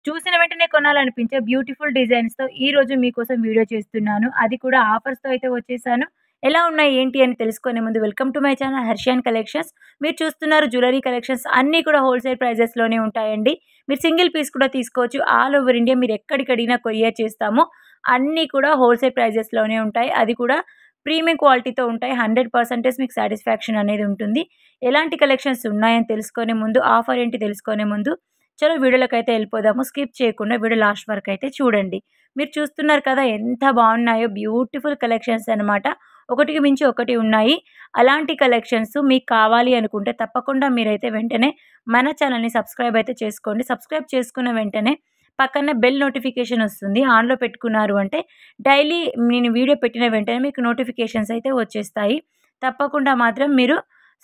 చూసిన వెంటనే కొనాలనిపించే బ్యూటిఫుల్ డిజైన్స్‌తో ఈరోజు మీకోసం వీడియో చేస్తున్నాను. అది కూడా ఆఫర్స్‌తో అయితే వచ్చేసాను. ఎలా ఉన్నాయి ఏంటి అని తెలుసుకునే ముందు welcome to my channel Harshiyan collections. మీరు చూస్తున్నారు జ్యువెలరీ కలెక్షన్స్ అన్నీ కూడా హోల్‌సేల్ ప్రైజెస్‌లోనే ఉంటాయండి. మీరు సింగిల్ పీస్ కూడా తీసుకోవచ్చు. ఆల్ ఓవర్ ఇండియా మీరు ఎక్కడికడిగినా కొరియర్ చేస్తాము. అన్నీ కూడా హోల్‌సేల్ ప్రైజెస్‌లోనే ఉంటాయి. అది కూడా ప్రీమియం క్వాలిటీతో ఉంటాయి. 100% మీకు సాటిస్ఫాక్షన్ అనేది ఉంటుంది. ఎలాంటి కలెక్షన్స్ ఉన్నాయని తెలుసుకునే ముందు, ఆఫర్ ఏంటి తెలుసుకునే ముందు చలో వీడియోలోకైతే వెళ్ళిపోదాము. స్కిప్ చేయకుండా వీడియో లాస్ట్ వరకైతే చూడండి. మీరు చూస్తున్నారు కదా ఎంత బాగున్నాయో బ్యూటిఫుల్ కలెక్షన్స్ అనమాట. ఒకటికి మించి ఒకటి ఉన్నాయి. అలాంటి కలెక్షన్స్ మీకు కావాలి అనుకుంటే తప్పకుండా మీరైతే వెంటనే మన ఛానల్‌ని సబ్స్క్రైబ్ అయితే చేసుకోండి. సబ్స్క్రైబ్ చేసుకున్న వెంటనే పక్కన బెల్ నోటిఫికేషన్ వస్తుంది. ఆన్‌లో పెట్టుకున్నారు అంటే డైలీ నేను వీడియో పెట్టిన వెంటనే మీకు నోటిఫికేషన్స్ అయితే వచ్చేస్తాయి. తప్పకుండా మాత్రం మీరు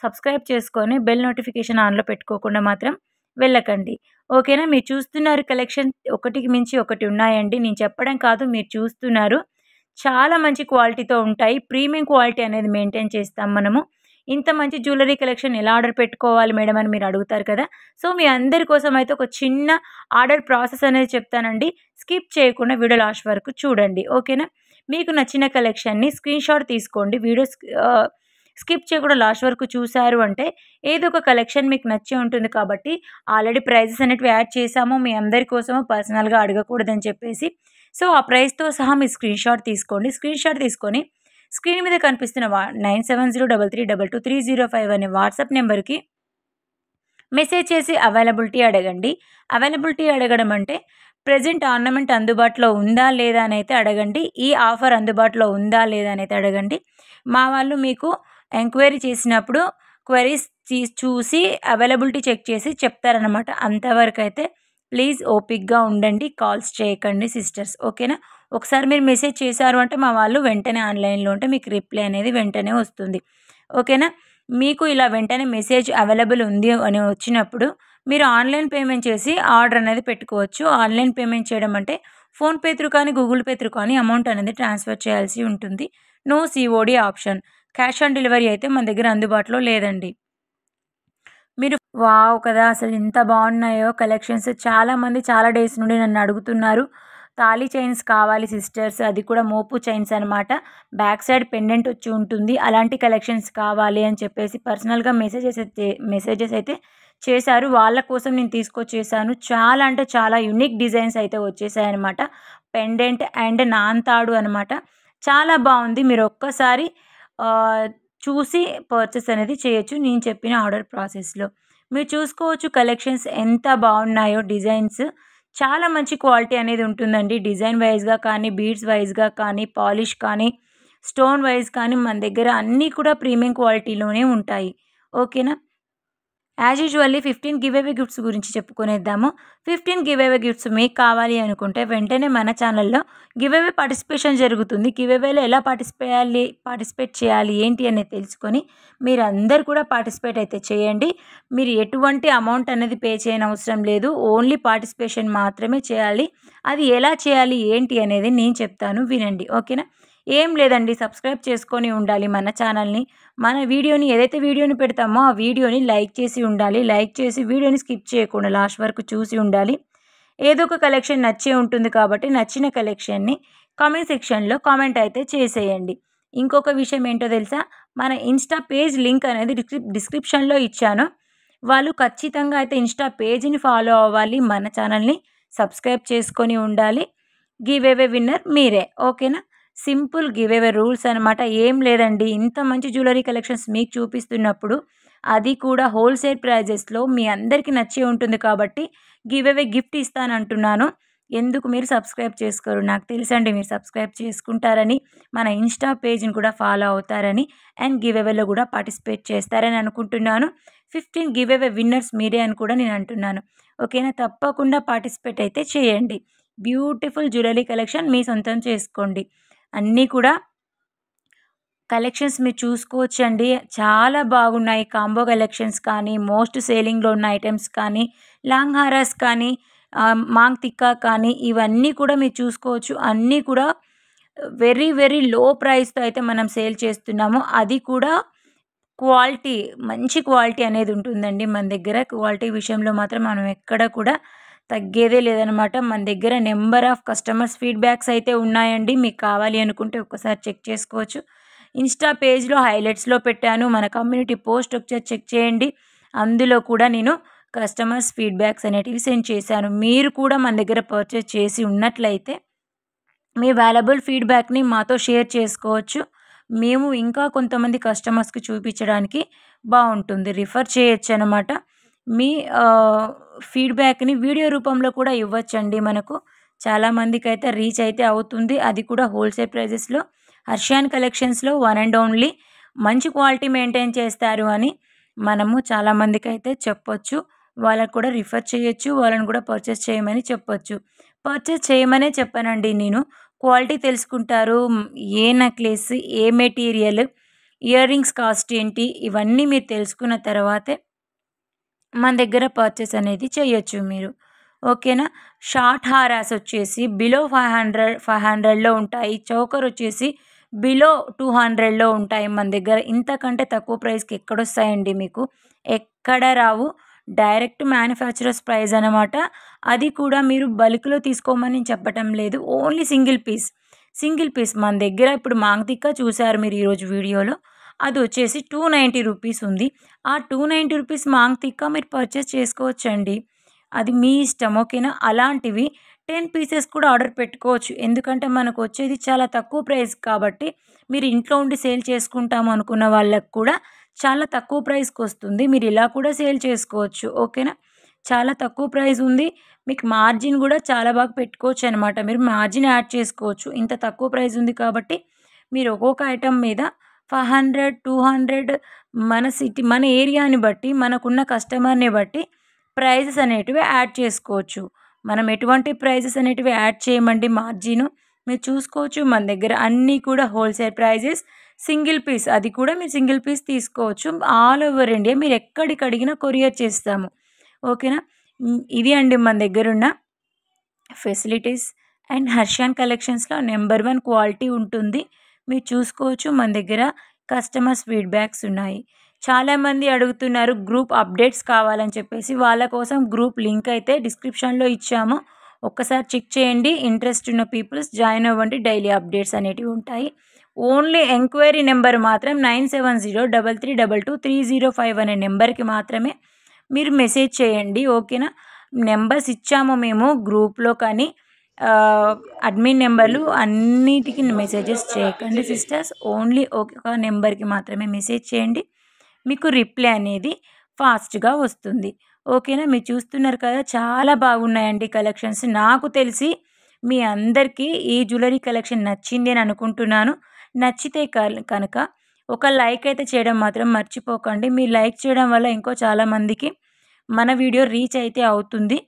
సబ్స్క్రైబ్ చేసుకొని బెల్ నోటిఫికేషన్ ఆన్‌లో పెట్టుకోకుండా మాత్రం వెళ్ళకండి. ఓకేనా? మీరు చూస్తున్నారు కలెక్షన్ ఒకటికి మించి ఒకటి ఉన్నాయండి. నేను చెప్పడం కాదు మీరు చూస్తున్నారు. చాలా మంచి క్వాలిటీతో ఉంటాయి. ప్రీమియం క్వాలిటీ అనేది మెయింటైన్ చేస్తాం మనము. ఇంత మంచి జ్యువెలరీ కలెక్షన్ ఎలా ఆర్డర్ పెట్టుకోవాలి మేడం అని మీరు అడుగుతారు కదా! సో, మీ అందరి కోసం అయితే ఒక చిన్న ఆర్డర్ ప్రాసెస్ అనేది చెప్తానండి. స్కిప్ చేయకుండా వీడియో లాస్ట్ వరకు చూడండి. ఓకేనా? మీకు నచ్చిన కలెక్షన్‌ని స్క్రీన్‌షాట్ తీసుకోండి. స్కిప్ చేయకుండా లాస్ట్ వరకు చూసారు అంటే ఏదో ఒక కలెక్షన్ మీకు నచ్చే ఉంటుంది కాబట్టి ఆల్రెడీ ప్రైజెస్ అనేటివి యాడ్ చేసాము. మీ అందరి కోసము పర్సనల్‌గా అడగకూడదని చెప్పేసి. సో, ఆ ప్రైస్‌తో సహా మీరు స్క్రీన్‌షాట్ తీసుకోండి. స్క్రీన్‌షాట్ తీసుకొని స్క్రీన్ మీద కనిపిస్తున్న 9703230305 అనే వాట్సాప్ నెంబర్‌కి మెసేజ్ చేసి అవైలబిలిటీ అడగండి. అవైలబిలిటీ అడగడం అంటే ప్రెజెంట్ ఆర్నమెంట్ అందుబాటులో ఉందా? లేదా? అనైతే అడగండి. ఈ ఆఫర్ అందుబాటులో ఉందా? లేదా? అనైతే అడగండి. మా వాళ్ళు మీకు ఎంక్వైరీ చేసినప్పుడు క్వెరీస్ చూసి అవైలబిలిటీ చెక్ చేసి చెప్తారనమాట. అంతవరకైతే ప్లీజ్ ఓపికగా ఉండండి. కాల్స్ చేయకండి సిస్టర్స్. ఓకేనా? ఒకసారి మీరు మెసేజ్ చేశారు అంటే మా వాళ్ళు వెంటనే ఆన్‌లైన్‌లో ఉంటే మీకు రిప్లై అనేది వెంటనే వస్తుంది. ఓకేనా? మీకు ఇలా వెంటనే మెసేజ్ అవైలబుల్ ఉంది అని వచ్చినప్పుడు మీరు ఆన్‌లైన్ పేమెంట్ చేసి ఆర్డర్ అనేది పెట్టుకోవచ్చు. ఆన్‌లైన్ పేమెంట్ చేయడం అంటే ఫోన్‌పే త్రూ కానీ, గూగుల్ పే త్రూ కానీ అమౌంట్ అనేది ట్రాన్స్‌ఫర్ చేయాల్సి ఉంటుంది. No COD option. Cash on delivery అయితే మన దగ్గర అందుబాటులో లేదండి. మీరు వావ్! కదా! అసలు ఎంత బాగున్నాయో కలెక్షన్స్. చాలామంది చాలా డేస్ నుండి నన్ను అడుగుతున్నారు. తాళి చైన్స్ కావాలి సిస్టర్స్. అది కూడా మోపు చైన్స్ అనమాట. బ్యాక్ సైడ్ పెండెంట్ వచ్చి ఉంటుంది. అలాంటి కలెక్షన్స్ కావాలి అని చెప్పేసి పర్సనల్‌గా మెసేజెస్ అయితే చేశారు. వాళ్ళ కోసం నేను తీసుకొచ్చేసాను. చాలా అంటే చాలా యూనిక్ డిజైన్స్ అయితే వచ్చేసాయన్నమాట. పెండెంట్ అండ్ నాంతాడు అనమాట. చాలా బావుంది. మీరు ఒక్కసారి ఆహ్, చూసి పర్చేస్ అనేది చేయొచ్చు. నేను చెప్పిన ఆర్డర్ ప్రాసెస్‌లో. మీరు చూసుకోవచ్చు కలెక్షన్స్ ఎంత బావున్నాయో డిజైన్స్. చాలా మంచి క్వాలిటీ అనేది ఉంటుందండి. డిజైన్ వైస్‌గా కానీ, బీడ్స్ వైస్‌గా కానీ, పాలిష్ కానీ, స్టోన్ వైస్ కానీ మన దగ్గర అన్నీ కూడా ప్రీమియం క్వాలిటీలోనే ఉంటాయి. ఓకేనా? As usually 15 give away gifts గురించి చెప్పుకునేద్దాము. 15 గివ్ అవే గిఫ్ట్స్ మీకు కావాలి అనుకుంటే వెంటనే మన ఛానల్‌లో గివ్ అవే పార్టిసిపేషన్ జరుగుతుంది. గివ్ అవేలో ఎలా పార్టిసిపేట్ చేయాలి ఏంటి అనేది తెలుసుకొని మీరందరూ కూడా పార్టిసిపేట్ అయితే చేయండి. మీరు ఎటువంటి అమౌంట్ అనేది పే చేయనవసరం లేదు. ఓన్లీ పార్టిసిపేషన్ మాత్రమే చేయాలి. అది ఎలా చేయాలి ఏంటి అనేది నేను చెప్తాను వినండి. ఓకేనా? ఏం లేదండి, సబ్స్క్రైబ్ చేసుకొని ఉండాలి మన ఛానల్‌ని. మన వీడియోని ఏదైతే వీడియోని పెడతామో ఆ వీడియోని లైక్ చేసి ఉండాలి. లైక్ చేసి వీడియోని స్కిప్ చేయకుండా లాస్ట్ వరకు చూసి ఉండాలి. ఏదో ఒక కలెక్షన్ నచ్చే ఉంటుంది కాబట్టి నచ్చిన కలెక్షన్‌ని కామెంట్ సెక్షన్‌లో కామెంట్ అయితే చేసేయండి. ఇంకొక విషయం ఏంటో తెలుసా? మన ఇన్‌స్టా పేజ్ లింక్ అనేది డిస్క్రిప్షన్‌లో ఇచ్చాను. వాళ్ళు ఖచ్చితంగా అయితే ఇన్‌స్టా పేజ్‌ని ఫాలో అవ్వాలి. మన ఛానల్‌ని సబ్స్క్రైబ్ చేసుకొని ఉండాలి. గివ్ అవే విన్నర్ మీరే. ఓకేనా? సింపుల్ గివ్ అవే రూల్స్ అనమాట. ఏం లేదండి. ఇంత మంచి జ్యువెలరీ కలెక్షన్స్ మీకు చూపిస్తున్నప్పుడు అది కూడా హోల్‌సేల్ ప్రైజెస్‌లో మీ అందరికీ నచ్చే ఉంటుంది కాబట్టి గివ్ అవే గిఫ్ట్ ఇస్తానంటున్నాను. ఎందుకు మీరు సబ్స్క్రైబ్ చేసుకోరు? నాకు తెలుసండి మీరు సబ్స్క్రైబ్ చేసుకుంటారని, మన ఇన్‌స్టా పేజ్‌ని కూడా ఫాలో అవుతారని అండ్ గివ్ అవేలో కూడా పార్టిసిపేట్ చేస్తారని అనుకుంటున్నాను. 15 గివ్ అవే విన్నర్స్ మీరే అని కూడా నేను అంటున్నాను. ఓకేనా? తప్పకుండా పార్టిసిపేట్ అయితే చేయండి. బ్యూటిఫుల్ జ్యువెలరీ కలెక్షన్ మీ సొంతం చేసుకోండి. అన్నీ కూడా కలెక్షన్స్ మీరు చూసుకోవచ్చండి. చాలా బాగున్నాయి. కాంబో కలెక్షన్స్ కానీ, మోస్ట్ సేలింగ్‌లో ఉన్న ఐటెమ్స్ కానీ, లాంగ్ హారాస్ కానీ, మాంగ్ తిక్కా కానీ ఇవన్నీ కూడా మీరు చూసుకోవచ్చు. అన్నీ కూడా వెరీ, వెరీ లో ప్రైస్‌తో అయితే మనం సేల్ చేస్తున్నాము. అది కూడా క్వాలిటీ, మంచి క్వాలిటీ అనేది ఉంటుందండి మన దగ్గర. క్వాలిటీ విషయంలో మాత్రం మనం ఎక్కడ కూడా తగ్గేదే లేదనమాట. మన దగ్గర నెంబర్ ఆఫ్ కస్టమర్స్ ఫీడ్‌బ్యాక్స్ అయితే ఉన్నాయండి. మీకు కావాలి అనుకుంటే ఒక్కసారి చెక్ చేసుకోవచ్చు. ఇన్‌స్టా పేజ్‌లో హైలైట్స్‌లో పెట్టాను. మన కమ్యూనిటీ పోస్ట్ ఒకసారి చెక్ చేయండి. అందులో కూడా నేను కస్టమర్స్ ఫీడ్‌బ్యాక్స్ అనేటివి సెండ్ చేశాను. మీరు కూడా మన దగ్గర పర్చేస్ చేసి ఉన్నట్లయితే మీ వాల్యుబుల్ ఫీడ్‌బ్యాక్‌ని మాతో షేర్ చేసుకోవచ్చు. మేము ఇంకా కొంతమంది కస్టమర్స్‌కి చూపించడానికి బావుంటుంది. రిఫర్ చేయొచ్చనమాట. మీ ఫీడ్‌బ్యాక్‌ని వీడియో రూపంలో కూడా ఇవ్వచ్చండి మనకు. చాలామందికైతే రీచ్ అయితే అవుతుంది. అది కూడా హోల్‌సేల్ ప్రైజెస్‌లో. హర్షియాన్ కలెక్షన్స్‌లో వన్ అండ్ ఓన్లీ మంచి క్వాలిటీ మెయింటైన్ చేస్తారు అని మనము చాలామందికైతే చెప్పొచ్చు. వాళ్ళకి కూడా రిఫర్ చేయొచ్చు. వాళ్ళని కూడా పర్చేస్ చేయమని చెప్పొచ్చు. పర్చేస్ చేయమనే చెప్పానండి నేను. క్వాలిటీ తెలుసుకుంటారు. ఏ నెక్లెస్, ఏ మెటీరియల్, ఇయర్ రింగ్స్ కాస్ట్ ఏంటి, ఇవన్నీ మీరు తెలుసుకున్న తర్వాతే మన దగ్గర పర్చేస్ అనేది చేయొచ్చు మీరు. ఓకేనా? షార్ట్ హారాస్ వచ్చేసి బిలో 500లో ఉంటాయి. చోకర్ వచ్చేసి బిలో 200లో ఉంటాయి మన దగ్గర. ఇంతకంటే తక్కువ ప్రైస్‌కి ఎక్కడొస్తాయండి మీకు? ఎక్కడ రావు. డైరెక్ట్ మ్యానుఫ్యాక్చరర్స్ ప్రైస్ అనమాట. అది కూడా మీరు బల్క్‌లో తీసుకోమని చెప్పటం లేదు. Only single piece. Single piece మన దగ్గర ఇప్పుడు మాంగతిక్క చూసారు మీరు ఈరోజు వీడియోలో. అది వచ్చేసి 290 రూపీస్ ఉంది. ఆ 290 రూపీస్ మాంగతిక్క మీరు పర్చేస్ చేసుకోవచ్చండి. అది మీ ఇష్టం. ఓకేనా? అలాంటివి 10 పీసెస్ కూడా ఆర్డర్ పెట్టుకోవచ్చు. ఎందుకంటే మనకొచ్చేది చాలా తక్కువ ప్రైస్ కాబట్టి మీరు ఇంట్లో ఉండి సేల్ చేసుకుంటాము అనుకున్న వాళ్ళకి కూడా చాలా తక్కువ ప్రైస్‌కొస్తుంది. మీరు ఇలా కూడా సేల్ చేసుకోవచ్చు. ఓకేనా? చాలా తక్కువ ప్రైస్ ఉంది. మీకు మార్జిన్ గూడా చాలా బాగా పెట్టుకోవచ్చనమాట. మీరు మార్జిన్ యాడ్ చేసుకోవచ్చు. ఇంత తక్కువ ప్రైస్ ఉంది కాబట్టి మీరు ఒక్కొక్క ఐటెమ్ మీద 500, 200 మన ఏరియాని బట్టి, మనకున్న కస్టమర్‌ని బట్టి ప్రైజెస్ అనేటివి యాడ్ చేసుకోవచ్చు. మనం ఎటువంటి ప్రైజెస్ అనేటివి యాడ్ చేయమండి మార్జిను. మీరు చూసుకోవచ్చు మన దగ్గర అన్నీ కూడా హోల్‌సేల్ ప్రైజెస్. సింగిల్ పీస్ అది కూడా మీరు సింగిల్ పీస్ తీసుకోవచ్చు. ఆల్ ఓవర్ ఇండియా మీరు ఎక్కడికి అడిగినా కొరియర్ చేస్తాము. ఓకేనా? ఇది అండి మన దగ్గరున్న ఫెసిలిటీస్. అండ్ హర్షియాన్ కలెక్షన్స్‌లో నంబర్ 1 క్వాలిటీ ఉంటుంది. మీరు చూసుకోవచ్చు మన దగ్గర కస్టమర్స్ ఫీడ్‌బ్యాక్స్ ఉన్నాయి. చాలామంది అడుగుతున్నారు గ్రూప్ అప్డేట్స్ కావాలని చెప్పేసి. వాళ్ళ కోసం గ్రూప్ లింక్ అయితే డిస్క్రిప్షన్‌లో ఇచ్చాము. ఒక్కసారి చెక్ చేయండి. ఇంట్రెస్ట్ ఉన్న పీపుల్స్ జాయిన్ అవ్వండి. డైలీ అప్డేట్స్ అనేటివి ఉంటాయి. ఓన్లీ ఎంక్వైరీ నెంబర్ మాత్రం 9703322305 అనే నెంబర్‌కి మాత్రమే మీరు మెసేజ్ చేయండి. ఓకేనా? నెంబర్స్ ఇచ్చాము మేము గ్రూప్‌లో కానీ అడ్మిన్ నెంబర్లు అన్నిటికి మెసేజెస్ చేయకండి సిస్టర్స్. ఓన్లీ ఒక నెంబర్‌కి మాత్రమే మెసేజ్ చేయండి. మీకు రిప్లై అనేది ఫాస్ట్‌గా వస్తుంది. ఓకేనా? మీరు చూస్తున్నారు కదా! చాలా బాగున్నాయండి కలెక్షన్స్. నాకు తెలిసి మీ అందరికీ ఈ జ్యువెలరీ కలెక్షన్ నచ్చింది అని అనుకుంటున్నాను. నచ్చితే కనుక ఒక లైక్ అయితే చేయడం మాత్రం మర్చిపోకండి. మీరు లైక్ చేయడం వల్ల ఇంకో చాలామందికి మన వీడియో రీచ్ అయితే అవుతుంది.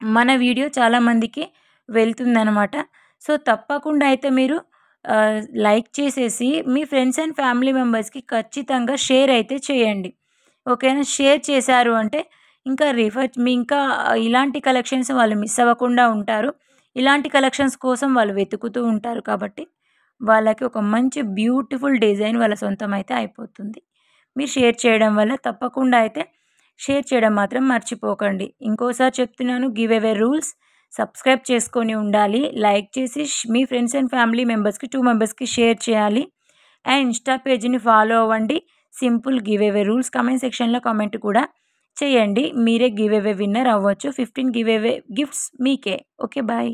మన వీడియో చాలామందికి వెళ్తుందనమాట. సో, తప్పకుండా అయితే మీరు లైక్ చేసేసి మీ ఫ్రెండ్స్ అండ్ ఫ్యామిలీ మెంబర్స్‌కి ఖచ్చితంగా షేర్ అయితే చేయండి. ఓకేనా? షేర్ చేశారు అంటే ఇంకా ఇంకా ఇలాంటి కలెక్షన్స్ వాళ్ళు మిస్ అవ్వకుండా ఉంటారు. ఇలాంటి కలెక్షన్స్ కోసం వాళ్ళు వెతుకుతూ ఉంటారు కాబట్టి వాళ్ళకి ఒక మంచి బ్యూటిఫుల్ డిజైన్ వాళ్ళ సొంతం అయితే అయిపోతుంది. మీరు షేర్ చేయడం వల్ల తప్పకుండా అయితే షేర్ చేయడం మాత్రం మర్చిపోకండి. ఇంకోసారి చెప్తున్నాను గివ్ అవే రూల్స్ సబ్స్క్రైబ్ చేసుకొని ఉండాలి. లైక్ చేసి మీ ఫ్రెండ్స్ అండ్ ఫ్యామిలీ మెంబర్స్‌కి 2 మెంబర్స్‌కి షేర్ చేయాలి. అండ్ ఇన్‌స్టా పేజ్‌ని ఫాలో అవ్వండి. Simple give away rules comment సెక్షన్‌లో కామెంట్ కూడా చేయండి. మీరే గివ్ అవే విన్నర్ అవ్వచ్చు. 15 గివ్ అవే గిఫ్ట్స్ మీకే. ఓకే. బాయ్.